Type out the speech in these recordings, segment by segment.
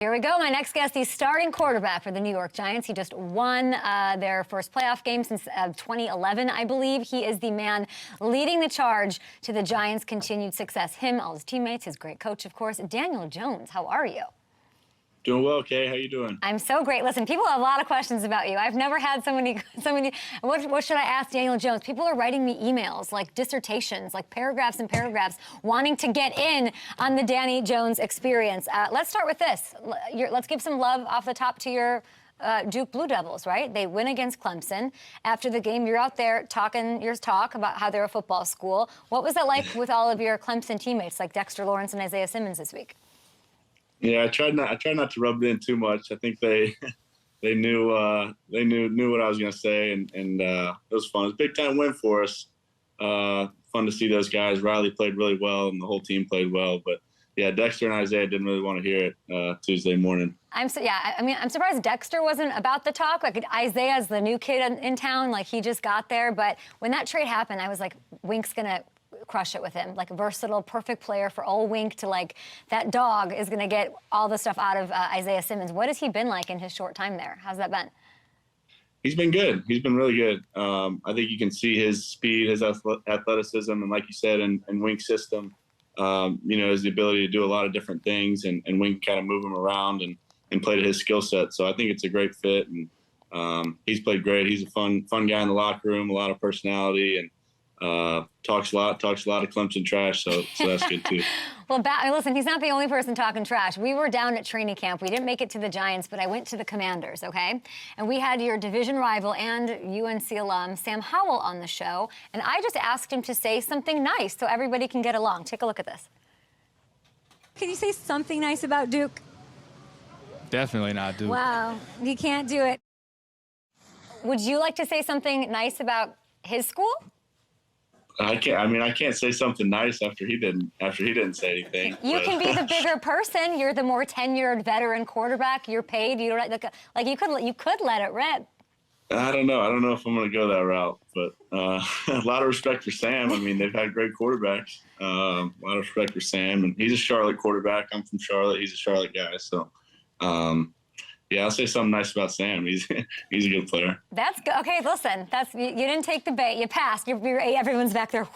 Here we go. My next guest, the starting quarterback for the New York Giants. He just won their first playoff game since 2011, I believe. He is the man leading the charge to the Giants' continued success. Him, all his teammates, his great coach, of course. Daniel Jones, how are you? Doing well, Kay. How you doing? I'm so great. Listen, people have a lot of questions about you. I've never had so many. What should I ask Daniel Jones? People are writing me emails, like dissertations, like paragraphs and paragraphs, wanting to get in on the Danny Jones experience. Let's start with this. Let's give some love off the top to your Duke Blue Devils, right? They win against Clemson. After the game, you're out there talking your talk about how they're a football school. What was it like with all of your Clemson teammates, like Dexter Lawrence and Isaiah Simmons this week? Yeah, I tried not to rub it in too much. I think they knew what I was gonna say, and it was fun. It was a big time win for us. Fun to see those guys. Riley played really well, and the whole team played well. But yeah, Dexter and Isaiah didn't really want to hear it Tuesday morning. I'm surprised Dexter wasn't about the talk. Like Isaiah's the new kid in town, like he just got there. But when that trade happened, I was like, Wink's gonna crush it with him. Like a versatile, perfect player for old Wink to like that dog is going to get all the stuff out of Isaiah Simmons. What has he been like in his short time there? How's that been? He's been good. He's been really good. I think you can see his speed, his athleticism, and like you said, in Wink's system, his ability to do a lot of different things, and Wink kind of move him around and play to his skill set. So I think it's a great fit, and he's played great. He's a fun guy in the locker room, a lot of personality, and talks a lot of Clemson trash, so that's good too. Well, listen, he's not the only person talking trash. We were down at training camp. We didn't make it to the Giants, but I went to the Commanders, okay? And we had your division rival and UNC alum, Sam Howell, on the show, and I just asked him to say something nice so everybody can get along. Take a look at this. Can you say something nice about Duke? Definitely not Duke. Wow, you can't do it. Would you like to say something nice about his school? I can't say something nice after he didn't say anything. You can be the bigger person. You're the more tenured veteran quarterback. You're paid. You don't like you could let it rip. I don't know. I don't know if I'm going to go that route, but a lot of respect for Sam. I mean, they've had great quarterbacks. A lot of respect for Sam, and he's a Charlotte quarterback. I'm from Charlotte. He's a Charlotte guy, so. Yeah, I'll say something nice about Sam. He's a good player. That's good. Okay, listen, you didn't take the bait. You passed. Everyone's back there.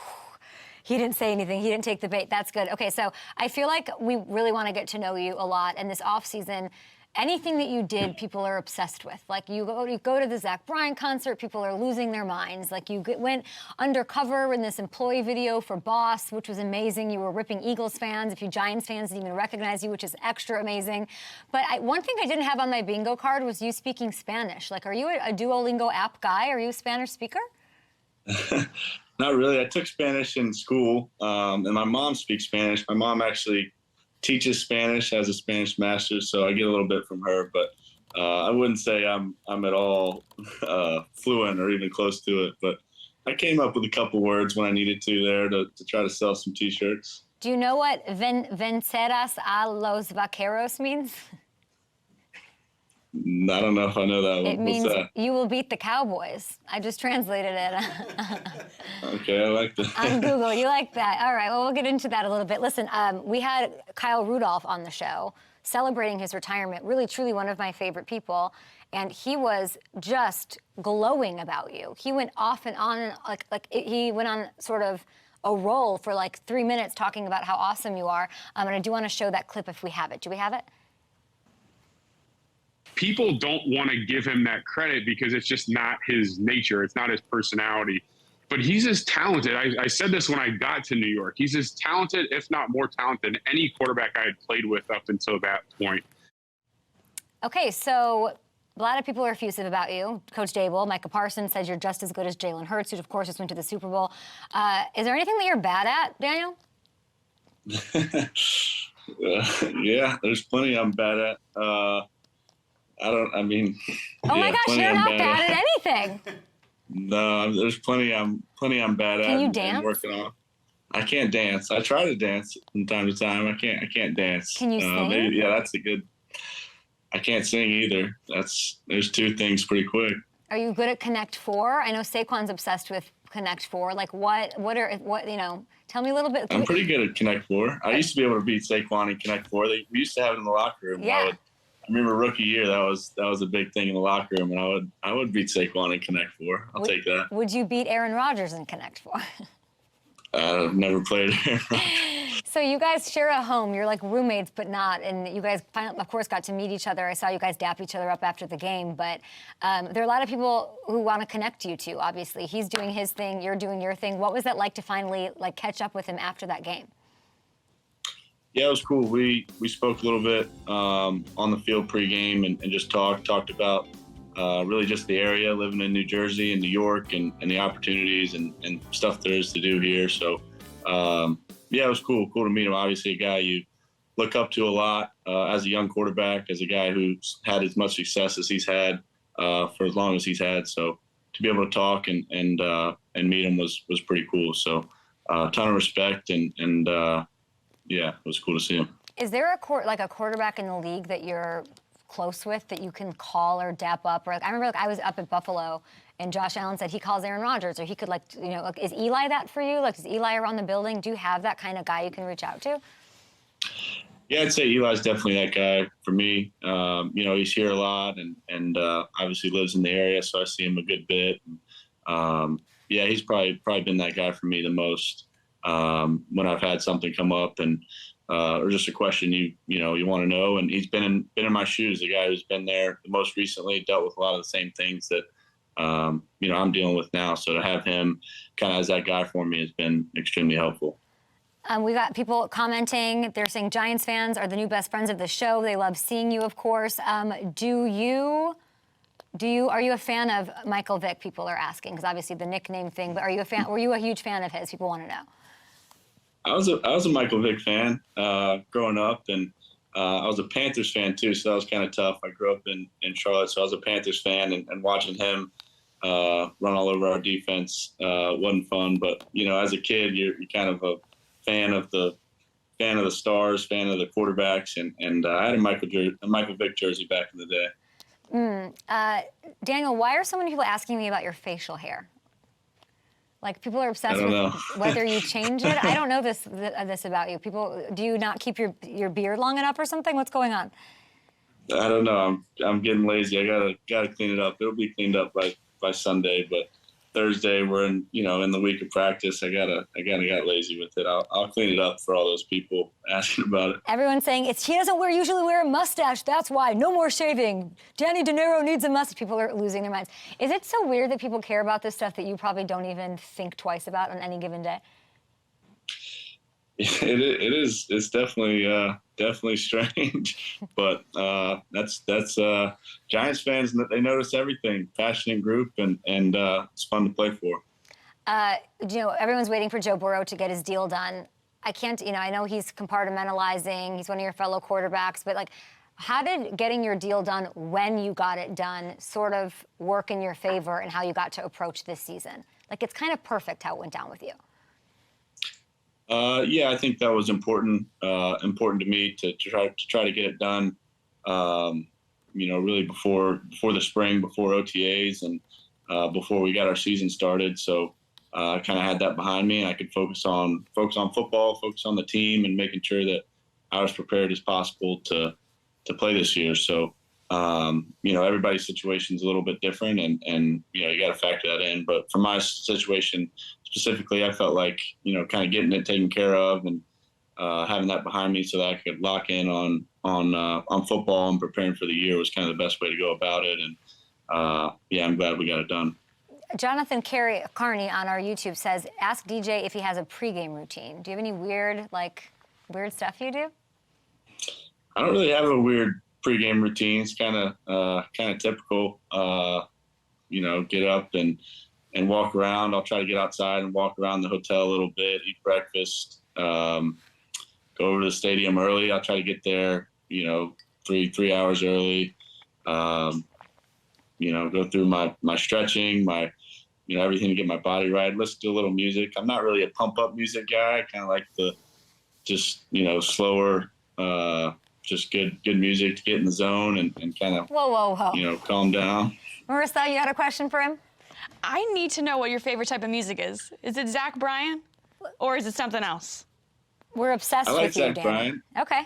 He didn't say anything. He didn't take the bait. That's good. Okay, so I feel like we really want to get to know you a lot. And this offseason, anything that you did, people are obsessed with. Like you go to the Zach Bryan concert, people are losing their minds. Like you went undercover in this employee video for Boss, which was amazing. You were ripping Eagles fans. If you Giants fans didn't even recognize you, which is extra amazing. But one thing I didn't have on my bingo card was you speaking Spanish. Like, are you a Duolingo app guy? Are you a Spanish speaker? Not really. I took Spanish in school, and my mom speaks Spanish. My mom actually teaches Spanish, has a Spanish master's, so I get a little bit from her, but I wouldn't say I'm at all fluent or even close to it. But I came up with a couple words when I needed to there to try to sell some T-shirts. Do you know what vencerás a los vaqueros means? I don't know if I know that one. It means you will beat the Cowboys. I just translated it. Okay, I like that. On Google, you like that. All right, well, we'll get into that a little bit. Listen, we had Kyle Rudolph on the show celebrating his retirement, really, truly one of my favorite people, and he was just glowing about you. He went off and on, he went on sort of a roll for like 3 minutes talking about how awesome you are, and I do want to show that clip if we have it. Do we have it? People don't want to give him that credit because it's just not his nature. It's not his personality. But he's as talented. I said this when I got to New York. He's as talented, if not more talented, than any quarterback I had played with up until that point. Okay, so a lot of people are effusive about you. Coach Daboll, Micah Parsons says you're just as good as Jalen Hurts, who, of course, just went to the Super Bowl. Is there anything that you're bad at, Daniel? Yeah, there's plenty I'm bad at. Oh my gosh, you're not bad at anything. No, there's plenty I'm bad at. Can you dance? And working on. I can't dance. I try to dance from time to time. I can't dance. Can you sing? Yeah, that's a good. I can't sing either. There's two things pretty quick. Are you good at Connect Four? I know Saquon's obsessed with Connect Four. Like tell me a little bit. I'm pretty good at Connect Four. I used to be able to beat Saquon in Connect Four. We used to have it in the locker room. Yeah. remember rookie year, that was a big thing in the locker room, and I would beat Saquon in Connect Four. I'll take that. Would you beat Aaron Rodgers in Connect Four? I've never played Aaron Rodgers. So you guys share a home. You're like roommates, but not. And you guys, finally, of course, got to meet each other. I saw you guys dap each other up after the game. But there are a lot of people who want to connect you two, obviously. He's doing his thing. You're doing your thing. What was that like to finally catch up with him after that game? Yeah, it was cool. We spoke a little bit on the field pregame and just talked about really just the area, living in New Jersey and New York and the opportunities and stuff there is to do here. So, yeah, it was cool to meet him. Obviously, a guy you look up to a lot as a young quarterback, as a guy who's had as much success as he's had for as long as he's had. So to be able to talk and meet him was pretty cool. So a ton of respect and yeah, it was cool to see him. Is there a quarterback in the league that you're close with that you can call or dap up? Or I remember I was up at Buffalo and Josh Allen said he calls Aaron Rodgers, or he could is Eli that for you? Is Eli around the building? Do you have that kind of guy you can reach out to? Yeah, I'd say Eli's definitely that guy for me. He's here a lot and obviously lives in the area, so I see him a good bit. Yeah, he's probably been that guy for me the most when I've had something come up or just a question you want to know. And he's been in my shoes, the guy who's been there the most recently, dealt with a lot of the same things that I'm dealing with now. So to have him kind of as that guy for me has been extremely helpful. We got people commenting. They're saying Giants fans are the new best friends of the show. They love seeing you, of course. Are you a fan of Michael Vick? People are asking, because obviously the nickname thing. But were you a huge fan of his? People want to know. I was a Michael Vick fan growing up, and I was a Panthers fan too, so that was kind of tough. I grew up in Charlotte, so I was a Panthers fan, and watching him run all over our defense wasn't fun. But as a kid, you're kind of a fan of the stars, fan of the quarterbacks, and I had a Michael Vick jersey back in the day. Daniel, why are so many people asking me about your facial hair? People are obsessed with whether you change it. I don't know this about you. Do you not keep your beard long enough or something? What's going on? I don't know. I'm getting lazy. I gotta clean it up. It'll be cleaned up by Sunday, but Thursday we're in the week of practice. I got lazy with it. I'll clean it up for all those people asking about it. Everyone's saying he doesn't usually wear a mustache. That's why. No more shaving. Danny De Niro needs a mustache. People are losing their minds. Is it so weird that people care about this stuff that you probably don't even think twice about on any given day? It is. It's definitely strange, but that's Giants fans. They notice everything. Passionate group, and it's fun to play for. Everyone's waiting for Joe Burrow to get his deal done. I can't. I know he's compartmentalizing. He's one of your fellow quarterbacks, but how did getting your deal done when you got it done sort of work in your favor and how you got to approach this season? It's kind of perfect how it went down with you. Yeah, I think that was important to me to try to get it done. Really before the spring, before OTAs, and before we got our season started. So I kind of had that behind me, and I could focus on football, focus on the team, and making sure that I was prepared as possible to play this year. So everybody's situation is a little bit different, and you got to factor that in. But for my situation specifically, I felt like kind of getting it taken care of and having that behind me so that I could lock in on football and preparing for the year was kind of the best way to go about it. And I'm glad we got it done. Jonathan Carney on our YouTube says, ask DJ if he has a pregame routine. Do you have any weird stuff you do? I don't really have a weird pregame routine. It's kind of typical. Get up and walk around. I'll try to get outside and walk around the hotel a little bit, eat breakfast, go over to the stadium early. I'll try to get there, 3 hours early. Go through my stretching, my everything to get my body right. Listen to a little music. I'm not really a pump up music guy. I kind of like the slower, just good music to get in the zone and kind of whoa. Calm down. Marissa, you got a question for him? I need to know what your favorite type of music is. Is it Zach Bryan or is it something else? We're obsessed with you, I like Zach Danny. Bryan. Okay.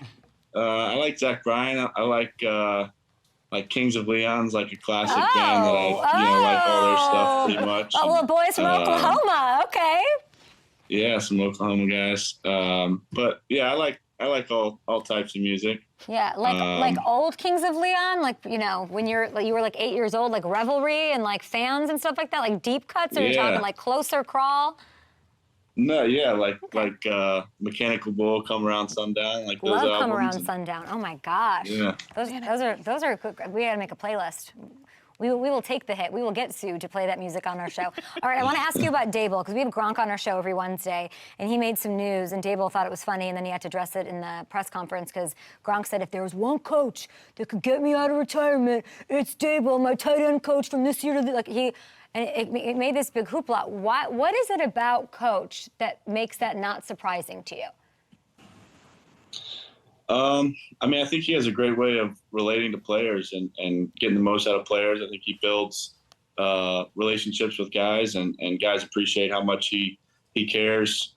I like Zach Bryan. I like Kings of Leon's like a classic band that I like all their stuff pretty much. Oh, well, boys from Oklahoma. Okay. Yeah, some Oklahoma guys. But yeah, I like all types of music. Yeah, like old Kings of Leon, like when you were like 8 years old, like Rivalry and like Fans and stuff like that, like deep cuts, or you're talking like Closer Crawl. No, yeah, like Mechanical Bull, Come Around Sundown, like those albums. Love Come Around Sundown. Oh my gosh. Yeah. Those are quick. We got to make a playlist. We will take the hit. We will get sued to play that music on our show. All right, I want to ask you about Daboll, because we have Gronk on our show every Wednesday, and he made some news, and Daboll thought it was funny, and then he had to address it in the press conference, because Gronk said, if there was one coach that could get me out of retirement, it's Daboll, my tight end coach from this year to it made this big hoopla. What is it about Coach that makes that not surprising to you? I mean, I think he has a great way of relating to players and getting the most out of players. I think he builds relationships with guys, and guys appreciate how much he cares.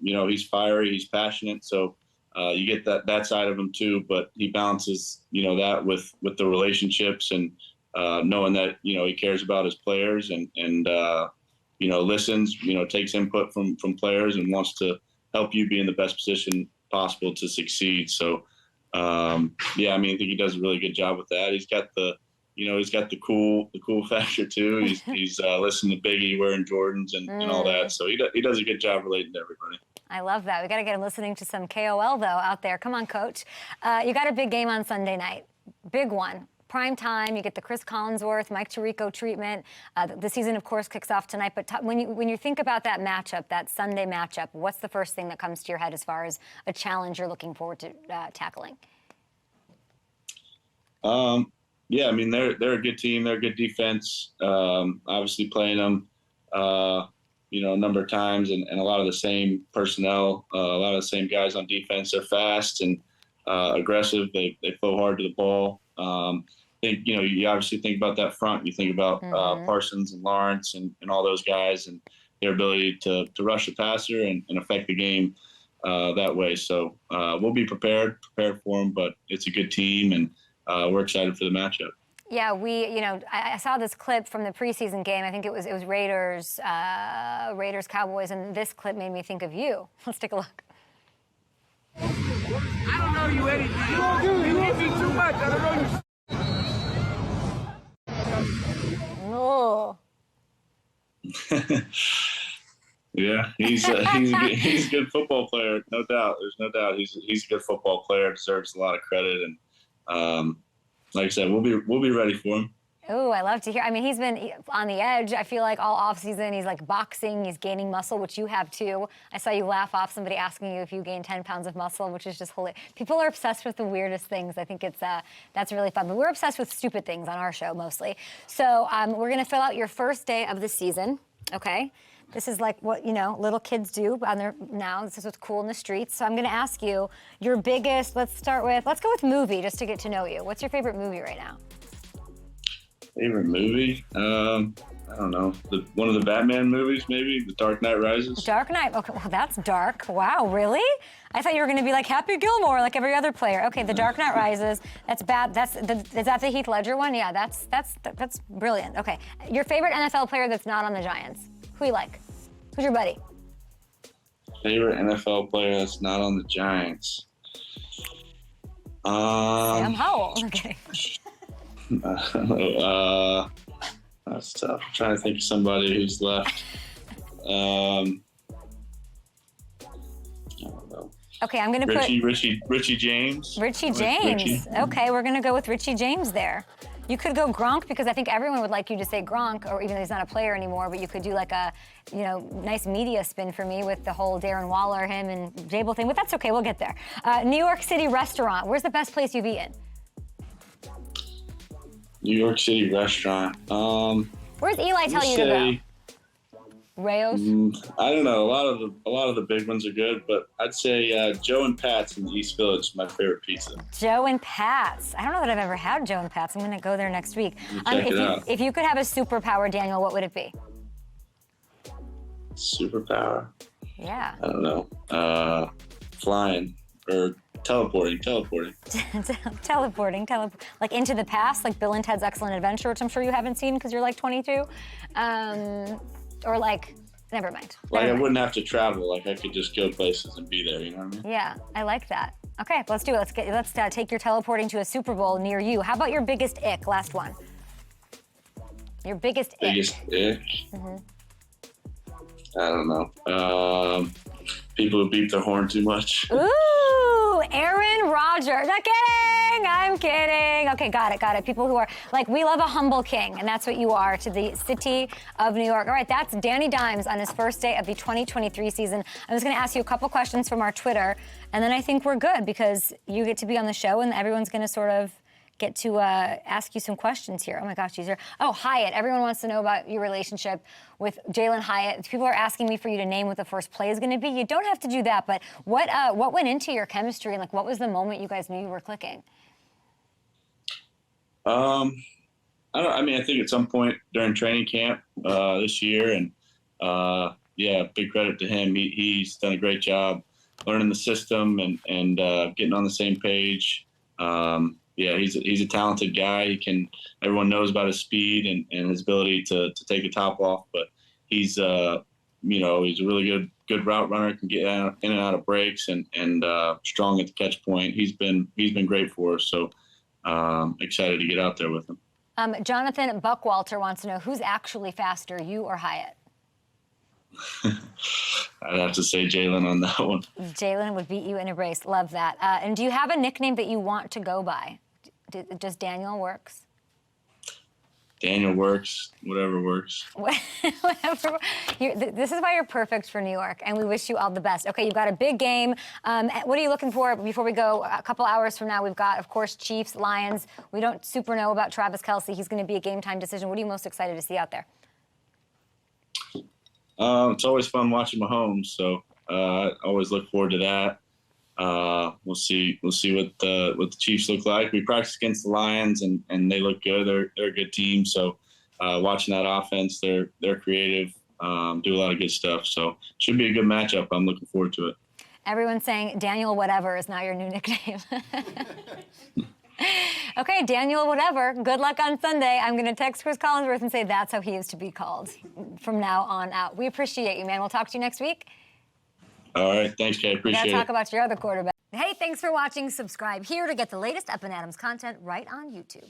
He's fiery, he's passionate, so you get that side of him too. But he balances, that with the relationships and knowing that he cares about his players and listens, takes input from players and wants to help you be in the best position possible to succeed. So I think he does a really good job with that. He's got the cool factor too. He's listening to Biggie wearing Jordans and all that. So he does a good job relating to everybody. I love that. We got to get him listening to some KOL though out there. Come on, Coach. You got a big game on Sunday night. Big one. Prime time, you get the Chris Collinsworth, Mike Tirico treatment. The season, of course, kicks off tonight. But when you think about that matchup, that Sunday matchup, what's the first thing that comes to your head as far as a challenge you're looking forward to tackling? Yeah, I mean they're a good team. They're a good defense. Obviously playing them, a number of times, and a lot of the same personnel, a lot of the same guys on defense. They're fast and aggressive. They flow hard to the ball. You obviously think about that front. You think about Parsons and Lawrence and all those guys and their ability to rush the passer and affect the game that way. So we'll be prepared for them, but it's a good team, and we're excited for the matchup. Yeah, I saw this clip from the preseason game. I think it was Raiders Cowboys, and this clip made me think of you. Let's take a look. I don't know you anything. You hit me too much. I don't know you. Oh. Yeah, he's a good football player, no doubt. There's no doubt he's a good football player. Deserves a lot of credit, and like I said, we'll be ready for him. Oh, I love to hear. I mean, he's been on the edge. I feel like all offseason he's like boxing. He's gaining muscle, which you have too. I saw you laugh off somebody asking you if you gained 10 pounds of muscle, which is just hilarious. People are obsessed with the weirdest things. I think that's really fun. But we're obsessed with stupid things on our show mostly. So we're going to fill out your first day of the season, okay? This is like what, little kids do on their now. This is what's cool in the streets. So I'm going to ask you your biggest, let's go with movie just to get to know you. What's your favorite movie right now? Favorite movie? I don't know. One of the Batman movies, maybe? The Dark Knight Rises? Dark Knight. Okay, well, that's dark. Wow, really? I thought you were going to be like Happy Gilmore, like every other player. Okay, The Dark Knight Rises. That's bad. Is that the Heath Ledger one? Yeah, that's brilliant. Okay, your favorite NFL player that's not on the Giants? Who you like? Who's your buddy? Favorite NFL player that's not on the Giants? Sam Howell. Okay. That's tough. I'm trying to think of somebody who's left. I don't know. Okay, I'm going to Richie James. Richie James. Okay, we're going to go with Richie James there. You could go Gronk, because I think everyone would like you to say Gronk, or even though he's not a player anymore, but you could do like a, nice media spin for me with the whole Darren Waller, him, and Daboll thing, but that's okay, we'll get there. New York City restaurant. Where's the best place you've eaten? New York City restaurant. Where's Eli tell you to go? Rayo's? I don't know. A lot of the big ones are good, but I'd say Joe and Pat's in the East Village is my favorite pizza. Joe and Pat's. I don't know that I've ever had Joe and Pat's. I'm going to go there next week. Check it out. If you could have a superpower, Daniel, what would it be? Superpower? Yeah. I don't know. Flying or Teleporting. Teleporting, like into the past, like Bill and Ted's Excellent Adventure, which I'm sure you haven't seen because you're like 22, or like, never mind. Like I wouldn't have to travel. Like I could just go places and be there. You know what I mean? Yeah, I like that. Okay, let's do it. Let's take your teleporting to a Super Bowl near you. How about your biggest ick? Last one. Your biggest ick. Mm-hmm. I don't know. People who beep their horn too much. Ooh, Aaron Rodgers. Not kidding. I'm kidding. Okay, got it. People who are like, we love a humble king, and that's what you are to the city of New York. All right, that's Danny Dimes on his first day of the 2023 season. I'm just going to ask you a couple questions from our Twitter, and then I think we're good because you get to be on the show, and everyone's going to sort of get to ask you some questions here. Oh my gosh, these are, Hyatt. Everyone wants to know about your relationship with Jalen Hyatt. People are asking me for you to name what the first play is going to be. You don't have to do that, but what went into your chemistry, and like what was the moment you guys knew you were clicking? I think at some point during training camp this year, and big credit to him. He's done a great job learning the system and getting on the same page. He's a talented guy. Everyone knows about his speed and his ability to take a top off, but he's he's a really good route runner, can get in and out of breaks and strong at the catch point. He's been great for us, so excited to get out there with him. Jonathan Buckwalter wants to know who's actually faster, you or Hyatt? I'd have to say Jalen on that one. Jalen would beat you in a race. Love that. And do you have a nickname that you want to go by? Does Daniel works? Daniel works. Whatever works. Whatever. This is why you're perfect for New York, and we wish you all the best. Okay, you've got a big game. What are you looking for before we go? A couple hours from now, we've got, of course, Chiefs, Lions. We don't super know about Travis Kelce. He's going to be a game-time decision. What are you most excited to see out there? It's always fun watching Mahomes, so I always look forward to that. We'll see what the Chiefs look like. We practice against the Lions, and they look good. They're a good team. So watching that offense, they're creative, do a lot of good stuff. So should be a good matchup. I'm looking forward to it. Everyone's saying Daniel Whatever is now your new nickname. Okay, Daniel Whatever, good luck on Sunday. I'm going to text Chris Collinsworth and say that's how he is to be called from now on out. We appreciate you, man. We'll talk to you next week. All right. Thanks, Kay. Appreciate it. We got to talk about your other quarterback. Hey, thanks for watching. Subscribe here to get the latest Up and Adams content right on YouTube.